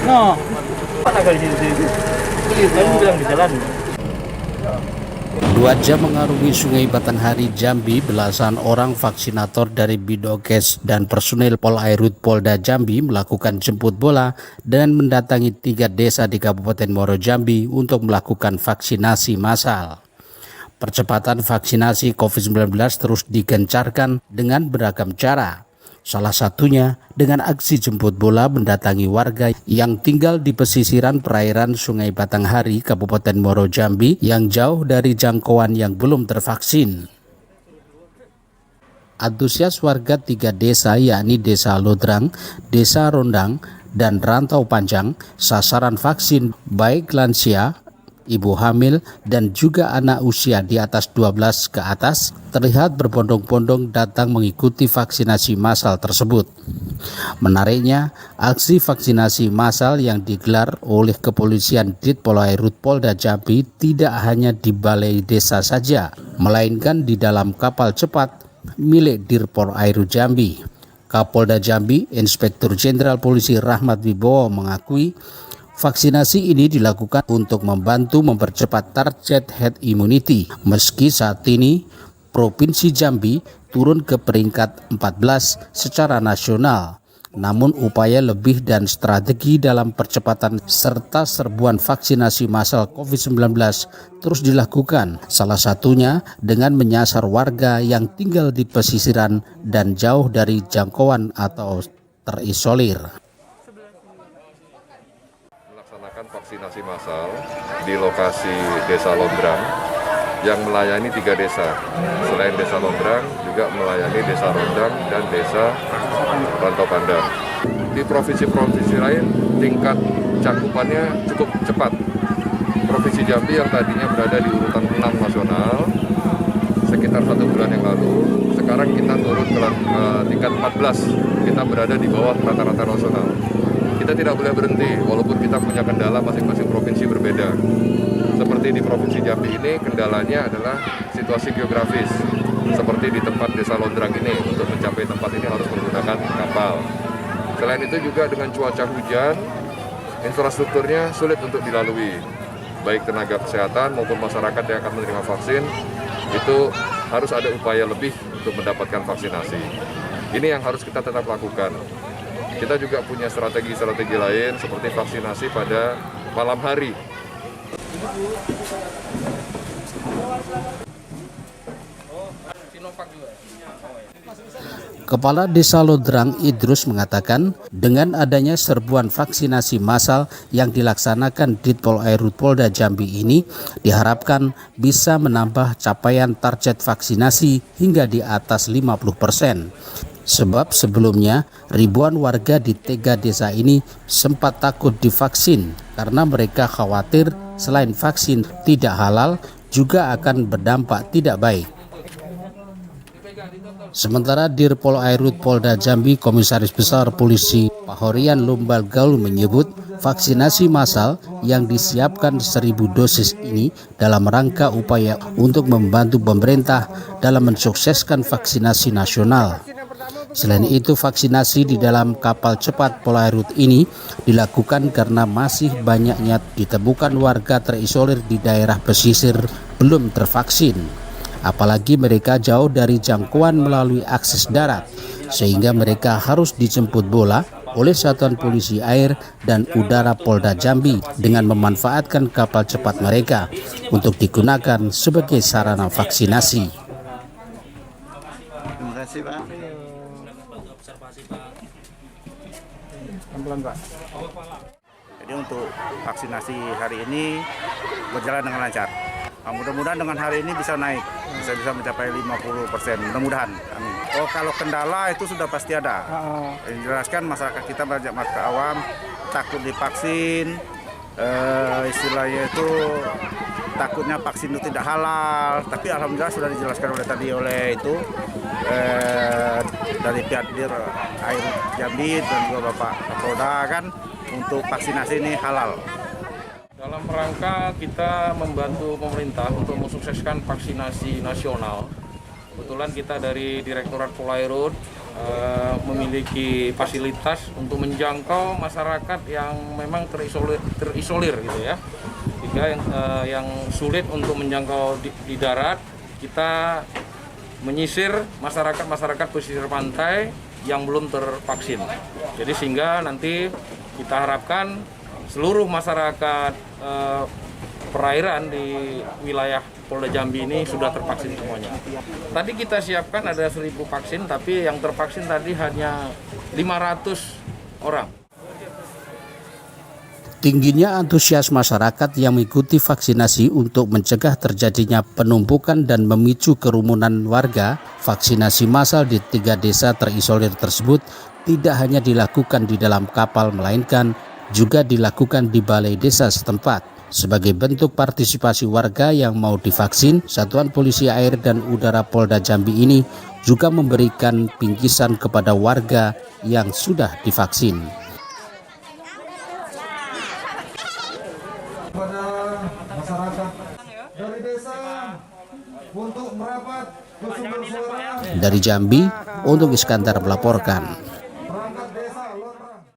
No, mana kali sini? Kamu bilang di jalan. 2 jam mengarungi Sungai Batanghari, Jambi, belasan orang vaksinator dari Bidokes dan personil Polairut Polda Jambi melakukan jemput bola dan mendatangi 3 desa di Kabupaten Muaro Jambi untuk melakukan vaksinasi massal. Percepatan vaksinasi COVID-19 terus digencarkan dengan beragam cara. Salah satunya dengan aksi jemput bola mendatangi warga yang tinggal di pesisiran perairan Sungai Batanghari, Kabupaten Muaro Jambi yang jauh dari jangkauan yang belum tervaksin. Antusias warga 3 desa yakni Desa Lodrang, Desa Rondang, dan Rantau Panjang sasaran vaksin baik lansia, ibu hamil, dan juga anak usia di atas 12 ke atas terlihat berbondong-bondong datang mengikuti vaksinasi massal tersebut. Menariknya, aksi vaksinasi massal yang digelar oleh kepolisian Ditpolairut Polda Jambi tidak hanya di balai desa saja, melainkan di dalam kapal cepat milik Dirpolairut Jambi. Kapolda Jambi, Inspektur Jenderal Polisi Rahmat Wibowo mengakui vaksinasi ini dilakukan untuk membantu mempercepat target herd immunity. Meski saat ini Provinsi Jambi turun ke peringkat 14 secara nasional, namun upaya lebih dan strategi dalam percepatan serta serbuan vaksinasi massal COVID-19 terus dilakukan. Salah satunya dengan menyasar warga yang tinggal di pesisiran dan jauh dari jangkauan atau terisolir. Melaksanakan vaksinasi massal di lokasi Desa Londrang yang melayani 3 desa. Selain Desa Londrang juga melayani Desa Rondang dan Desa Rantau Panjang. Di provinsi-provinsi lain tingkat cakupannya cukup cepat. Provinsi Jambi yang tadinya berada di urutan 6 nasional sekitar 1 bulan yang lalu, sekarang kita turun ke tingkat 14. Kita berada di bawah rata-rata nasional. Kita tidak boleh berhenti, walaupun kita punya kendala masing-masing provinsi berbeda. Seperti di Provinsi Jambi ini, kendalanya adalah situasi geografis. Seperti di tempat Desa Londrang ini, untuk mencapai tempat ini harus menggunakan kapal. Selain itu juga dengan cuaca hujan, infrastrukturnya sulit untuk dilalui. Baik tenaga kesehatan maupun masyarakat yang akan menerima vaksin, itu harus ada upaya lebih untuk mendapatkan vaksinasi. Ini yang harus kita tetap lakukan. Kita juga punya strategi-strategi lain seperti vaksinasi pada malam hari. Kepala Desa Lodrang Idrus mengatakan dengan adanya serbuan vaksinasi massal yang dilaksanakan Ditpolairut Polda Jambi ini diharapkan bisa menambah capaian target vaksinasi hingga di atas 50%. Sebab sebelumnya ribuan warga di 3 desa ini sempat takut divaksin karena mereka khawatir selain vaksin tidak halal juga akan berdampak tidak baik. Sementara Dirpolairut Polda Jambi Komisaris Besar Polisi Pahorian Lumbal Gaul menyebut vaksinasi massal yang disiapkan 1.000 dosis ini dalam rangka upaya untuk membantu pemerintah dalam mensukseskan vaksinasi nasional. Selain itu, vaksinasi di dalam kapal cepat Polairut ini dilakukan karena masih banyaknya ditemukan warga terisolir di daerah pesisir belum tervaksin. Apalagi mereka jauh dari jangkauan melalui akses darat, sehingga mereka harus dijemput bola oleh Satuan Polisi Air dan Udara Polda Jambi dengan memanfaatkan kapal cepat mereka untuk digunakan sebagai sarana vaksinasi. Terima kasih, Pak. Pak. Jadi untuk vaksinasi hari ini berjalan dengan lancar. Mudah-mudahan dengan hari ini bisa naik, bisa mencapai 50%. Mudah-mudahan. Amin. Oh, kalau kendala itu sudah pasti ada. Jelaskan masyarakat kita banyak masyarakat awam takut divaksin, istilahnya itu takutnya vaksin itu tidak halal. Tapi alhamdulillah sudah dijelaskan oleh dari pihak Dirpolairut Jambi dan juga Bapak Kapolda kan untuk vaksinasi ini halal. Dalam rangka kita membantu pemerintah untuk mensukseskan vaksinasi nasional, kebetulan kita dari Direktorat Polairut memiliki fasilitas untuk menjangkau masyarakat yang memang terisolir gitu ya. Jika yang sulit untuk menjangkau di darat, kita menyisir masyarakat pesisir pantai yang belum tervaksin. Jadi sehingga nanti kita harapkan seluruh masyarakat perairan di wilayah Polda Jambi ini sudah tervaksin semuanya. Tadi kita siapkan ada 1.000 vaksin, tapi yang tervaksin tadi hanya 500 orang. Tingginya antusias masyarakat yang mengikuti vaksinasi untuk mencegah terjadinya penumpukan dan memicu kerumunan warga, vaksinasi massal di 3 desa terisolir tersebut tidak hanya dilakukan di dalam kapal, melainkan juga dilakukan di balai desa setempat. Sebagai bentuk partisipasi warga yang mau divaksin, Satuan Polisi Air dan Udara Polda Jambi ini juga memberikan bingkisan kepada warga yang sudah divaksin. Kepada masyarakat dari desa untuk merapat ke sumber suara. Dari Jambi, untuk Iskandar melaporkan.